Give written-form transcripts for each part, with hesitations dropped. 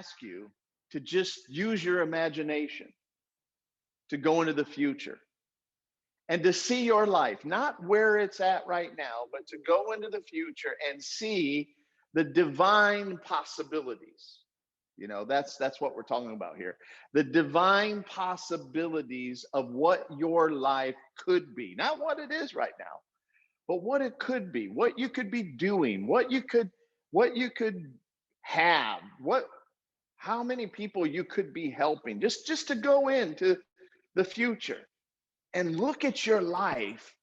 ask you to just use your imagination to go into the future and to see your life, not where it's at right now, but to go into the future and see the divine possibilities. You know, that's what we're talking about here. The divine possibilities of what your life could be, not what it is right now, but what it could be, what you could be doing, what you could have, what how many people you could be helping, just to go into the future and look at your life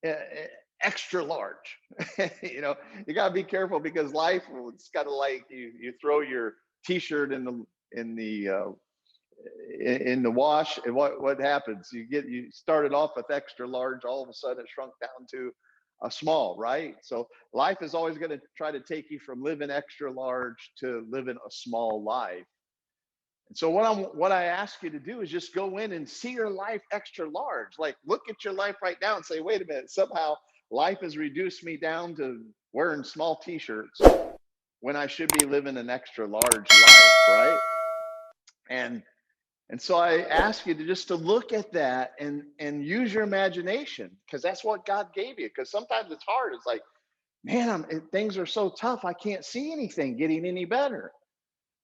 uh, extra large. You know, you got to be careful because life, it's kind of like you throw your t-shirt in the in the wash, and what happens? You started off with extra large, all of a sudden it shrunk down to a small, right? So life is always going to try to take you from living extra large to living a small life. And so what I ask you to do is just go in and see your life extra large. Like look at your life right now and say, wait a minute, somehow life has reduced me down to wearing small t-shirts when I should be living an extra large life, right? And and so I ask you to just to look at that and use your imagination, because that's what God gave you. Because sometimes it's hard. It's like, man, things are so tough. I can't see anything getting any better.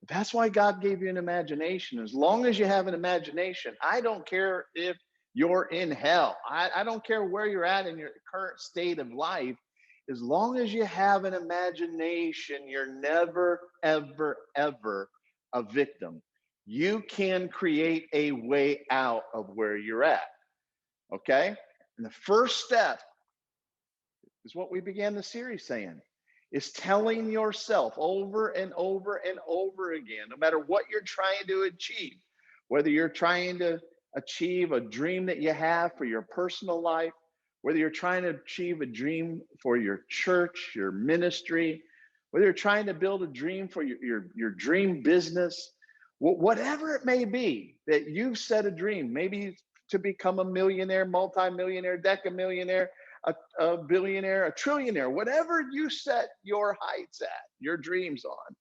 That's why God gave you an imagination. As long as you have an imagination, I don't care if you're in hell. I don't care where you're at in your current state of life. As long as you have an imagination, you're never, ever, ever a victim. You can create a way out of where you're at. Okay? And the first step is what we began the series saying, is telling yourself over and over and over again, no matter what you're trying to achieve, whether you're trying to achieve a dream that you have for your personal life, whether you're trying to achieve a dream for your church, your ministry, whether you're trying to build a dream for your dream business, whatever it may be that you've set a dream, maybe to become a millionaire, multimillionaire, decamillionaire, a billionaire, a trillionaire, whatever you set your heights at, your dreams on.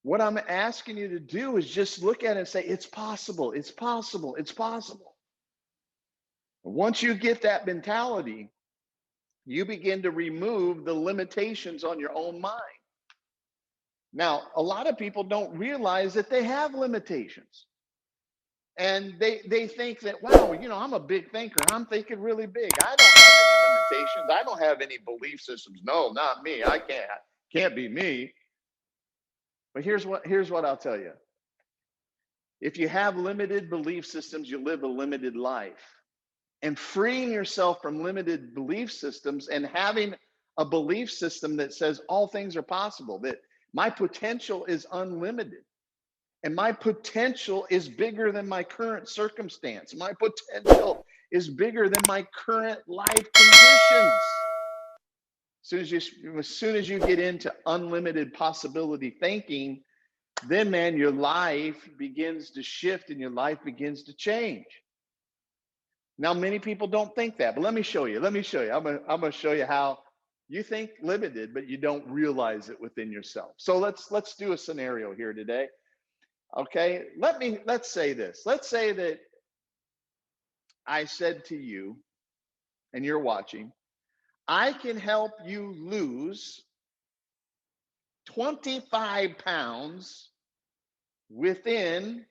What I'm asking you to do is just look at it and say, it's possible, it's possible, it's possible. Once you get that mentality, you begin to remove the limitations on your own mind. Now, a lot of people don't realize that they have limitations. And they think that, wow, you know, I'm a big thinker. I'm thinking really big. I don't have any limitations. I don't have any belief systems. No, not me. I can't be me. But here's what I'll tell you. If you have limited belief systems, you live a limited life. And freeing yourself from limited belief systems and having a belief system that says all things are possible, that my potential is unlimited. And my potential is bigger than my current circumstance. My potential is bigger than my current life conditions. As soon as you get into unlimited possibility thinking, then man, your life begins to shift and your life begins to change. Now, many people don't think that, but let me show you. I'm gonna show you how you think limited, but you don't realize it within yourself. So let's do a scenario here today. Okay, let's say this. Let's say that I said to you, and you're watching, I can help you lose 25 pounds within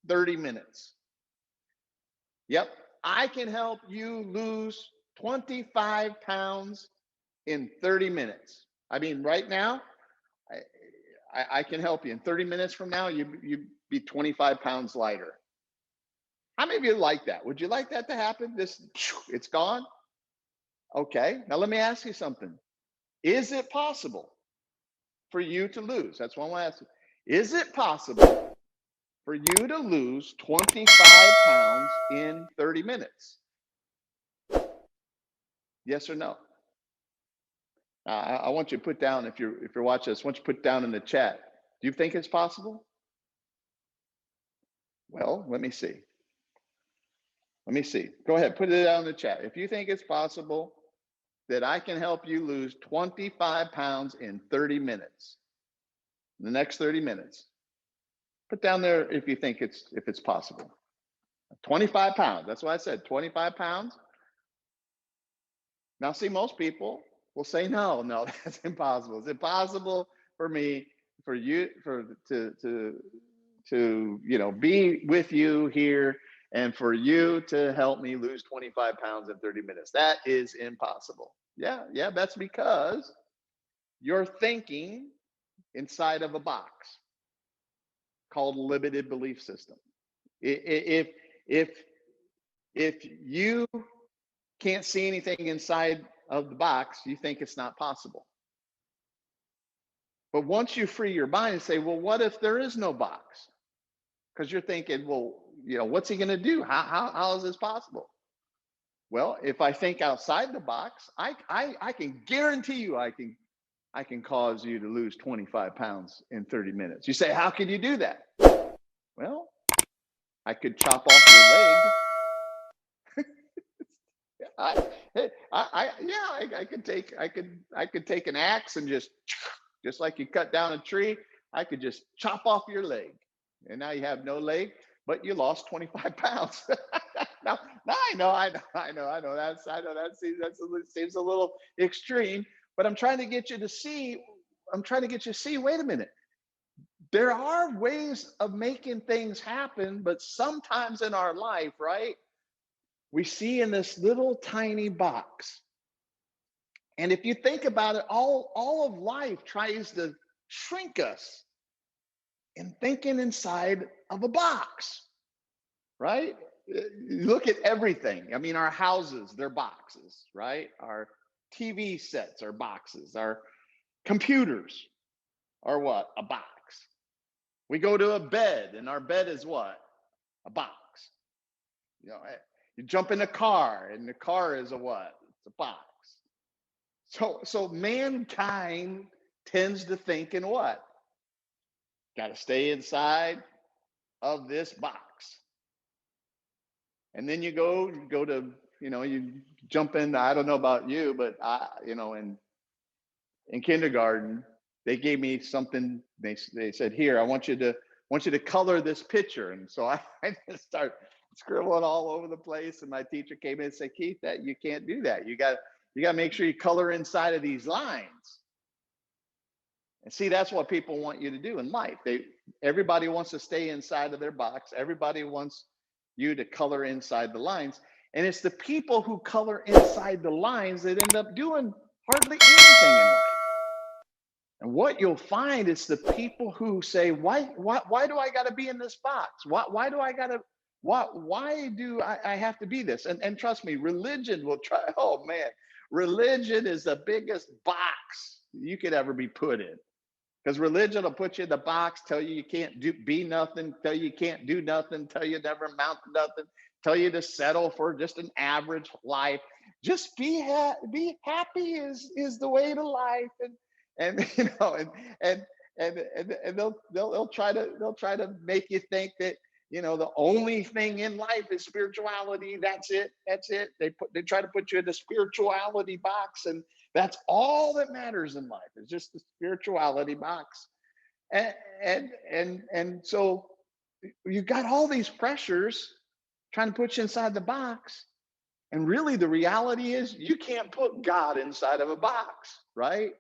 30 minutes. Yep, I can help you lose 25 pounds in 30 minutes. I mean, right now, I can help you. In 30 minutes from now, you be 25 pounds lighter. How many of you like that? Would you like that to happen? It's gone. Okay. Now let me ask you something. Is it possible for you to lose? That's what I'm asking. Is it possible for you to lose 25 pounds in 30 minutes? Yes or no? I want you to put down, if you're watching this, I want you to put down in the chat. Do you think it's possible? Well, let me see. Let me see. Go ahead, put it down in the chat. If you think it's possible that I can help you lose 25 pounds in 30 minutes, in the next 30 minutes. Put down there if you think it's possible. 25 pounds. That's what I said. 25 pounds. Now, see, most people will say, no, that's impossible. It's impossible for me, for you, to be with you here and for you to help me lose 25 pounds in 30 minutes. That is impossible. Yeah, that's because you're thinking inside of a box called limited belief system. If you can't see anything inside of the box, you think it's not possible. But once you free your mind and say, well, what if there is no box? Because you're thinking, well, what's he going to do? How is this possible? Well, if I think outside the box, I can guarantee you I can cause you to lose 25 pounds in 30 minutes. You say, how can you do that? Well, I could chop off your leg. I could take an axe and just like you cut down a tree, I could just chop off your leg, and now you have no leg, but you lost 25 pounds. now I know that seems a little extreme, but I'm trying to get you to see. Wait a minute. There are ways of making things happen, but sometimes in our life, right? We see in this little tiny box. And if you think about it, all of life tries to shrink us in thinking inside of a box, right? Look at everything. I mean, our houses, they're boxes, right? Our TV sets are boxes. Our computers are what? A box. We go to a bed, and our bed is what? A box. You jump in a car, and the car is a what? It's a box. So mankind tends to think in what? Got to stay inside of this box. And then you go to, you jump in. I don't know about you, but in kindergarten, they gave me something. They said, here, I want you to color this picture. And so I just start scribbling all over the place. And my teacher came in and said, Keith, that you can't do that. You got to make sure you color inside of these lines. And see, that's what people want you to do in life. Everybody wants to stay inside of their box. Everybody wants you to color inside the lines. And it's the people who color inside the lines that end up doing hardly anything in life. And what you'll find is the people who say, why do I got to be in this box? Why do I have to be this? And trust me, religion will try. Oh man, religion is the biggest box you could ever be put in. Because religion will put you in the box, tell you you can't be nothing, tell you can't do nothing, tell you never amount to nothing, tell you to settle for just an average life. Just be happy is the way to life, and they'll try to make you think that the only thing in life is spirituality. That's it. They try to put you in the spirituality box, and that's all that matters in life. It's just the spirituality box. And so you've got all these pressures trying to put you inside the box. And really the reality is you can't put God inside of a box, right?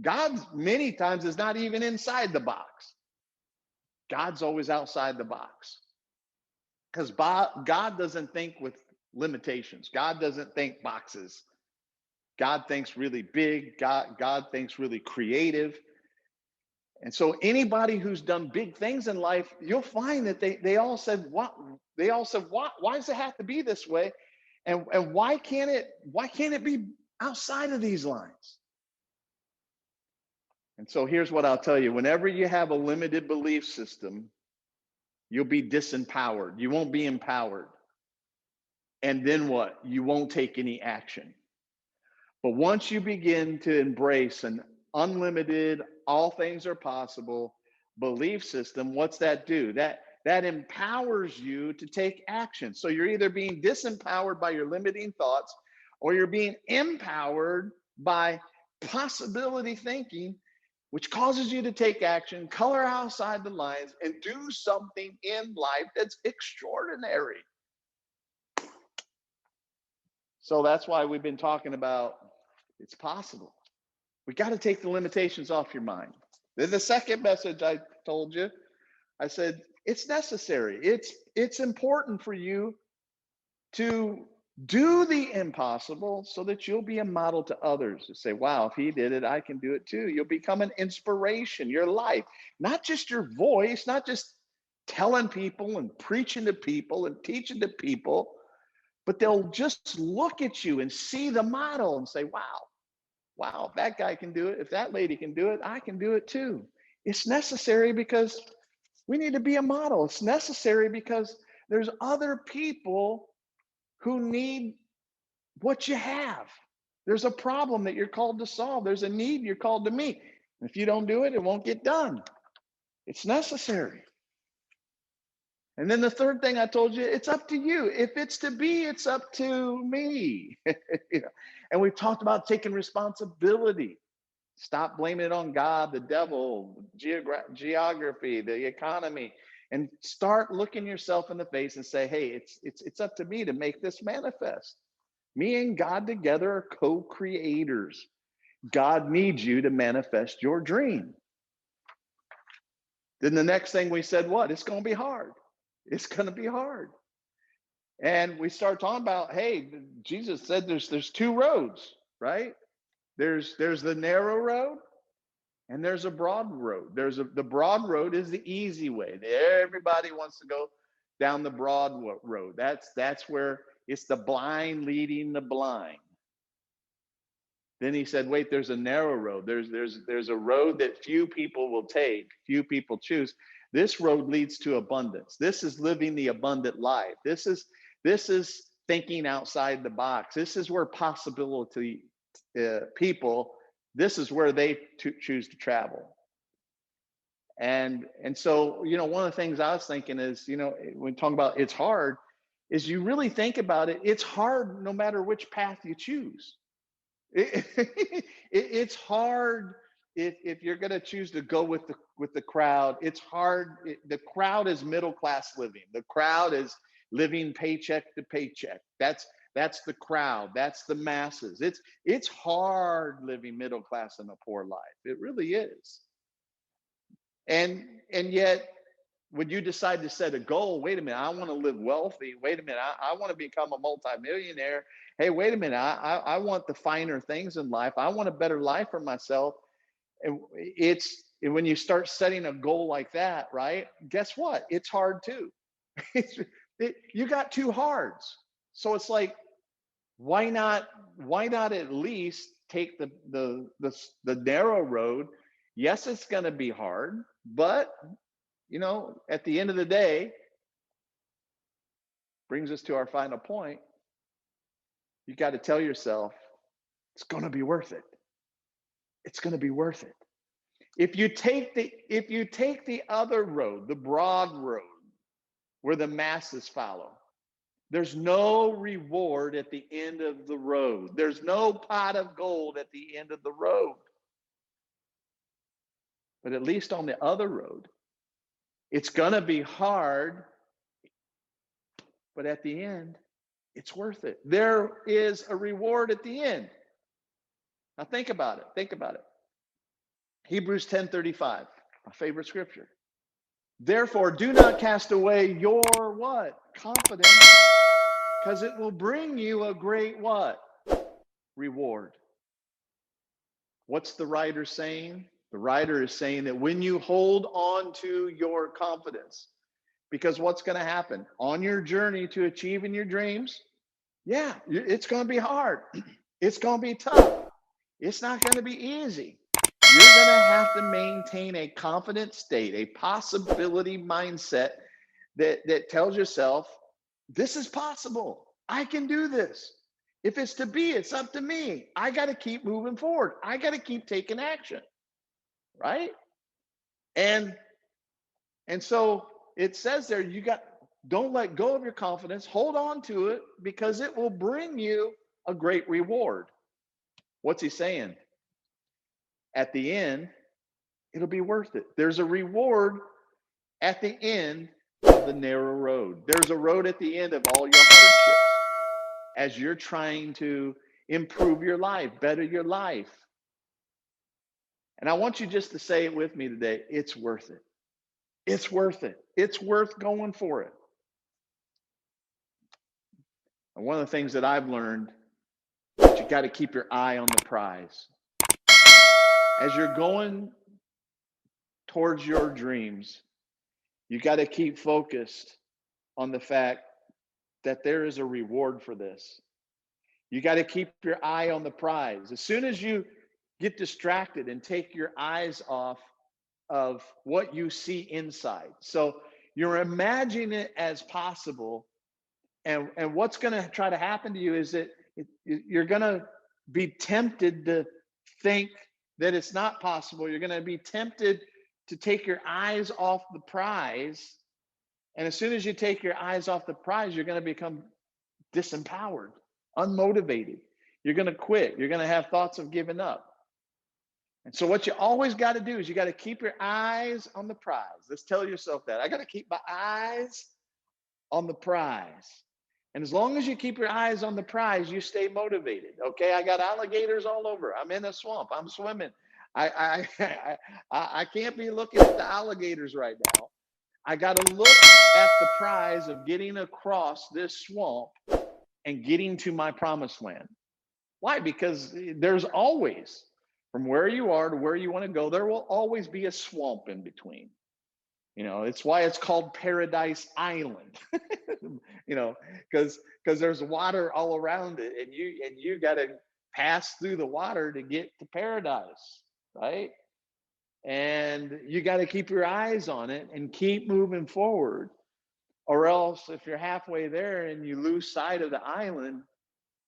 God many times is not even inside the box. God's always outside the box. Because God doesn't think with limitations. God doesn't think boxes. God thinks really big. God thinks really creative. And so anybody who's done big things in life, you'll find that they all said, what? They all said, why does it have to be this way? And why can't it be outside of these lines? And so here's what I'll tell you. Whenever you have a limited belief system, you'll be disempowered. You won't be empowered. And then what? You won't take any action. But once you begin to embrace an unlimited, all things are possible belief system, what's that do? That empowers you to take action. So you're either being disempowered by your limiting thoughts, or you're being empowered by possibility thinking, which causes you to take action, color outside the lines, and do something in life that's extraordinary. So that's why we've been talking about it's possible. We got to take the limitations off your mind. Then the second message I told you, I said, it's necessary. It's important for you to do the impossible so that you'll be a model to others to say, wow, if he did it, I can do it too. You'll become an inspiration, your life, not just your voice, not just telling people and preaching to people and teaching to people, but they'll just look at you and see the model and say, wow, if that guy can do it, if that lady can do it, I can do it too. It's necessary because we need to be a model. It's necessary because there's other people who need what you have. There's a problem that you're called to solve. There's a need you're called to meet. If you don't do it, it won't get done. It's necessary. And then the third thing I told you, it's up to you. If it's to be, it's up to me. You know? And we've talked about taking responsibility. Stop blaming it on God, the devil, geography, the economy, and start looking yourself in the face and say, hey, it's up to me to make this manifest. Me and God together are co-creators. God needs you to manifest your dream. Then the next thing we said, what? It's going to be hard. It's going to be hard. And we start talking about, hey, Jesus said there's two roads, right? There's the narrow road and there's a broad road. The broad road is the easy way. Everybody wants to go down the broad road. That's where it's the blind leading the blind. Then he said, wait, there's a narrow road. There's a road that few people will take, few people choose. This road leads to abundance. This is living the abundant life. This is thinking outside the box. This is where possibility people, this is where they choose to travel. And so, you know, one of the things I was thinking is, you know, when talking about it's hard, is you really think about it, it's hard no matter which path you choose. It's hard if you're going to choose to go with the crowd. It's hard. The crowd is middle class living. The crowd is living paycheck to paycheck. That's the crowd. That's the masses. It's hard living middle class in a poor life. It really is. And yet, when you decide to set a goal, wait a minute, I want to live wealthy. Wait a minute, I want to become a multimillionaire. Hey, wait a minute, I want the finer things in life. I want a better life for myself. And when you start setting a goal like that, right? Guess what? It's hard too. You got two hards. So it's like, why not at least take the narrow road? Yes, it's going to be hard, but you know, at the end of the day, brings us to our final point. You got to tell yourself, it's going to be worth it. It's going to be worth it. If you take the other road, the broad road, where the masses follow, there's no reward at the end of the road. There's no pot of gold at the end of the road. But at least on the other road, it's going to be hard, but at the end, it's worth it. There is a reward at the end. Now think about it. Think about it. Hebrews 10:35, my favorite scripture. Therefore, do not cast away your what? Confidence, because it will bring you a great what? Reward. What's the writer saying? The writer is saying that when you hold on to your confidence, because what's going to happen on your journey to achieving your dreams? Yeah, it's going to be hard. It's going to be tough. It's not going to be easy. You're going to have to maintain a confident state, a possibility mindset that tells yourself, this is possible. I can do this. If it's to be, it's up to me. I got to keep moving forward. I got to keep taking action. Right? And so it says there, don't let go of your confidence. Hold on to it because it will bring you a great reward. What's he saying? At the end, It'll be worth it. There's a reward at the end of the narrow road. There's a road at the end of all your hardships as you're trying to improve your life, better your life. And I want you just to say it with me today. It's worth it. It's worth it. It's worth going for it. And one of the things that I've learned is you got to keep your eye on the prize. As you're going towards your dreams, you got to keep focused on the fact that there is a reward for this. You got to keep your eye on the prize. As soon as you get distracted and take your eyes off of what you see inside. So you're imagining it as possible. And what's going to try to happen to you is that you're going to be tempted to think that it's not possible. You're going to be tempted to take your eyes off the prize. And as soon as you take your eyes off the prize, you're going to become disempowered, unmotivated. You're going to quit. You're going to have thoughts of giving up. And so what you always got to do is you got to keep your eyes on the prize. Let's tell yourself that. I got to keep my eyes on the prize. And as long as you keep your eyes on the prize, you stay motivated. Okay, I got alligators all over. I'm in a swamp. I'm swimming. I can't be looking at the alligators right now. I got to look at the prize of getting across this swamp and getting to my promised land. Why? Because there's always, from where you are to where you want to go, there will always be a swamp in between. You know, it's why it's called Paradise Island. You know, because there's water all around it, and you got to pass through the water to get to paradise, right? And you got to keep your eyes on it and keep moving forward, or else if you're halfway there and you lose sight of the island,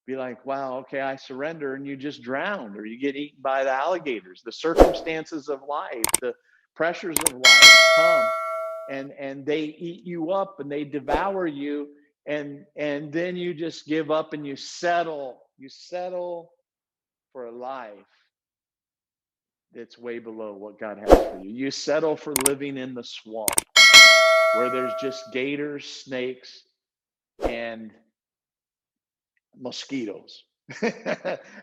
be like, wow, okay, I surrender, and you just drown, or you get eaten by the alligators. The circumstances of life, the pressures of life come and they eat you up and they devour you, and then you just give up and you settle for a life that's way below what God has for you. You settle for living in the swamp where there's just gators, snakes, and mosquitoes.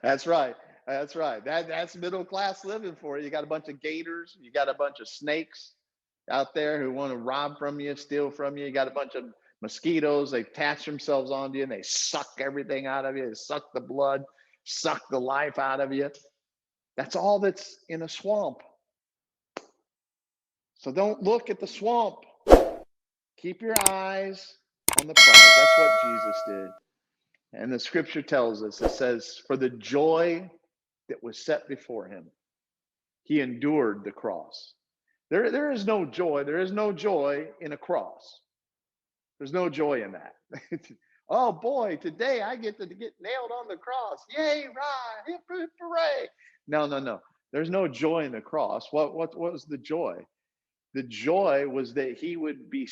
That's right. That's right. That's middle class living for you. You got a bunch of gators, you got a bunch of snakes out there who want to rob from you, steal from you. You got a bunch of mosquitoes, they attach themselves onto you and they suck everything out of you. They suck the blood, suck the life out of you. That's all that's in a swamp. So don't look at the swamp. Keep your eyes on the prize. That's what Jesus did. And the scripture tells us, it says, for the joy that was set before him, he endured the cross. There is no joy. There is no joy in a cross. There's no joy in that. Oh boy, today I get to get nailed on the cross. Yay, rah, hip, hip, hooray. No. There's no joy in the cross. What was the joy? The joy was that he would be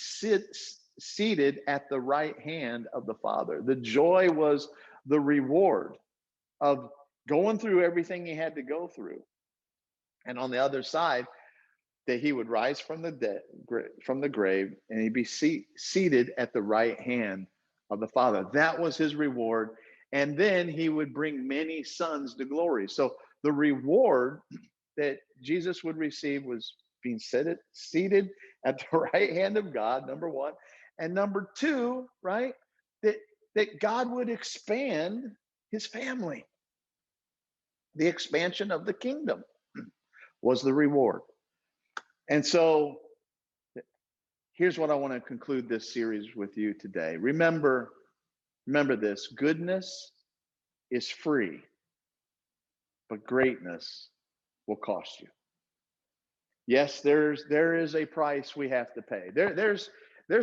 seated at the right hand of the Father. The joy was the reward of going through everything he had to go through. And on the other side, that he would rise from the grave, and he'd be seated at the right hand of the Father. That was his reward. And then he would bring many sons to glory. So the reward that Jesus would receive was being seated at the right hand of God, number one. And number two, right, that God would expand his family. The expansion of the kingdom was the reward. And so here's what I want to conclude this series with you today. Remember this: goodness is free, but greatness will cost you. Yes, there is a price we have to pay. There's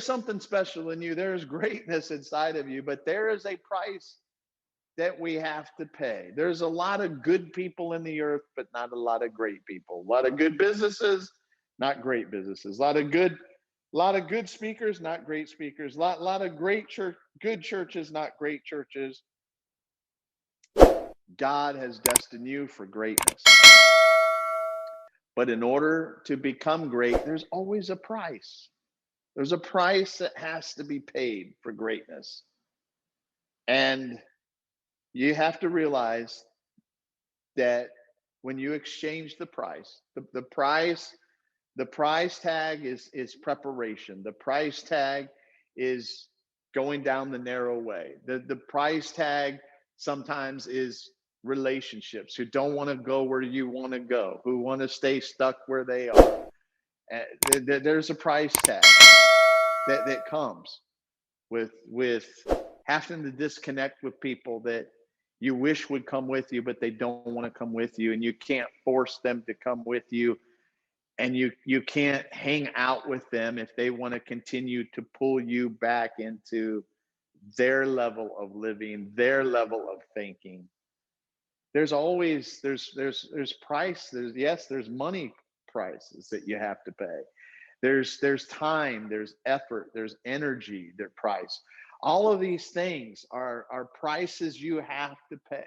something special in you. There's greatness inside of you, but there is a price that we have to pay. There's a lot of good people in the earth, but not a lot of great people. A lot of good businesses, not great businesses. A lot of good speakers, not great speakers. A lot of good churches, not great churches. God has destined you for greatness. But in order to become great, there's always a price. There's a price that has to be paid for greatness. And you have to realize that when you exchange the price, the price tag is preparation. The price tag is going down the narrow way. The price tag sometimes is relationships who don't want to go where you want to go, who want to stay stuck where they are. There's a price tag that comes with having to disconnect with people that you wish would come with you, but they don't want to come with you, and you can't force them to come with you, and you can't hang out with them if they want to continue to pull you back into their level of living, their level of thinking. There's always there's price. There's money prices that you have to pay. There's time, there's effort, there's energy, there's price. All of these things are prices you have to pay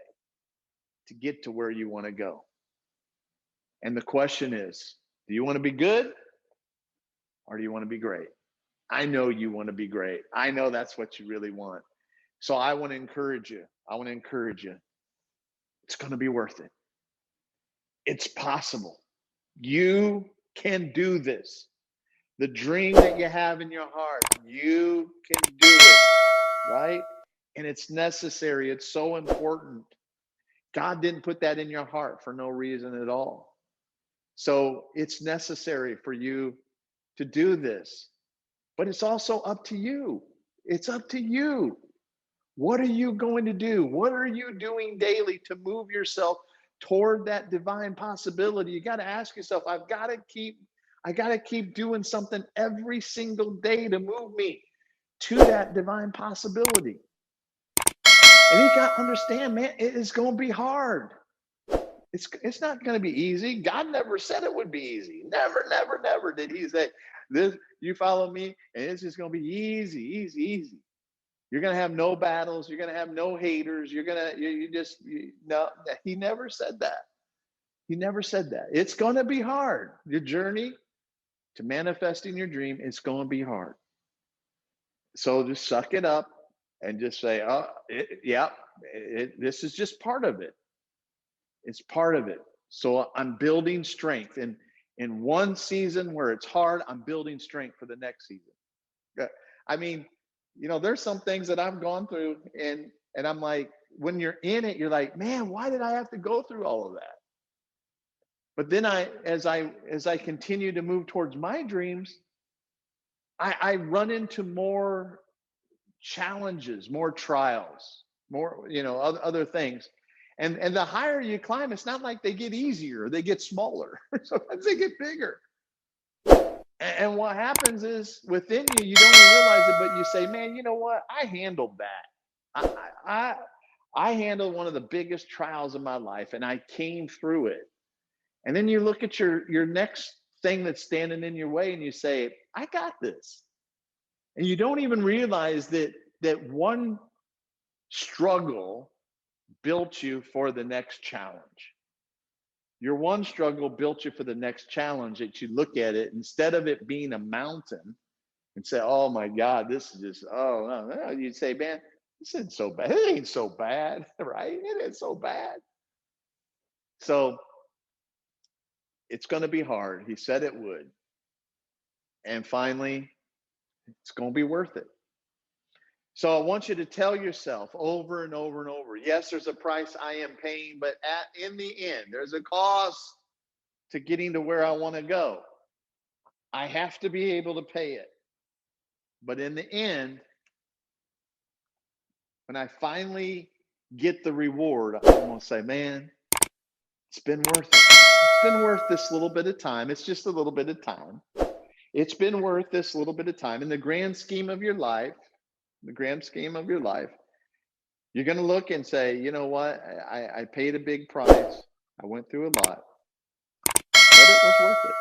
to get to where you want to go. And the question is, do you want to be good or do you want to be great? I know you want to be great. I know that's what you really want. So I want to encourage you. It's going to be worth it. It's possible. You can do this. The dream that you have in your heart, you can do it, right? And it's necessary. It's so important. God didn't put that in your heart for no reason at all. So it's necessary for you to do this. But it's also up to you. It's up to you. What are you going to do? What are you doing daily to move yourself toward that divine possibility? You got to ask yourself, I got to keep doing something every single day to move me to that divine possibility. And you got to understand, man, it is going to be hard. It's not going to be easy. God never said it would be easy. Never, never, never did he say this. You follow me, and it's just going to be easy, easy, easy. You're going to have no battles. You're going to have no haters. No, he never said that. He never said that. It's going to be hard. Your journey to manifesting your dream, it's going to be hard. So just suck it up and just say, this is just part of it. It's part of it. So I'm building strength. And in one season where it's hard, I'm building strength for the next season. I mean, there's some things that I've gone through, and I'm like, when you're in it, you're like, man, why did I have to go through all of that? But then as I continue to move towards my dreams, I run into more challenges, more trials, more, other things. And the higher you climb, it's not like they get easier, they get smaller. Sometimes they get bigger. And what happens is within you, you don't even realize it, but you say, man, you know what? I handled that. I handled one of the biggest trials of my life, and I came through it. And then you look at your next thing that's standing in your way and you say, I got this. And you don't even realize that one struggle built you for the next challenge. Your one struggle built you for the next challenge, that you look at it, instead of it being a mountain and say, oh my God, this is just, oh no. You'd say, man, this isn't so bad. It ain't so bad, right? It ain't so bad. So it's going to be hard. He said it would. And finally, it's going to be worth it. So I want you to tell yourself over and over and over, yes, there's a price I am paying, but in the end, there's a cost to getting to where I want to go. I have to be able to pay it. But in the end, when I finally get the reward, I'm going to say, man, it's been worth it. It's been worth this little bit of time. It's just a little bit of time. It's been worth this little bit of time. In the grand scheme of your life, you're going to look and say, you know what? I paid a big price. I went through a lot, but it was worth it.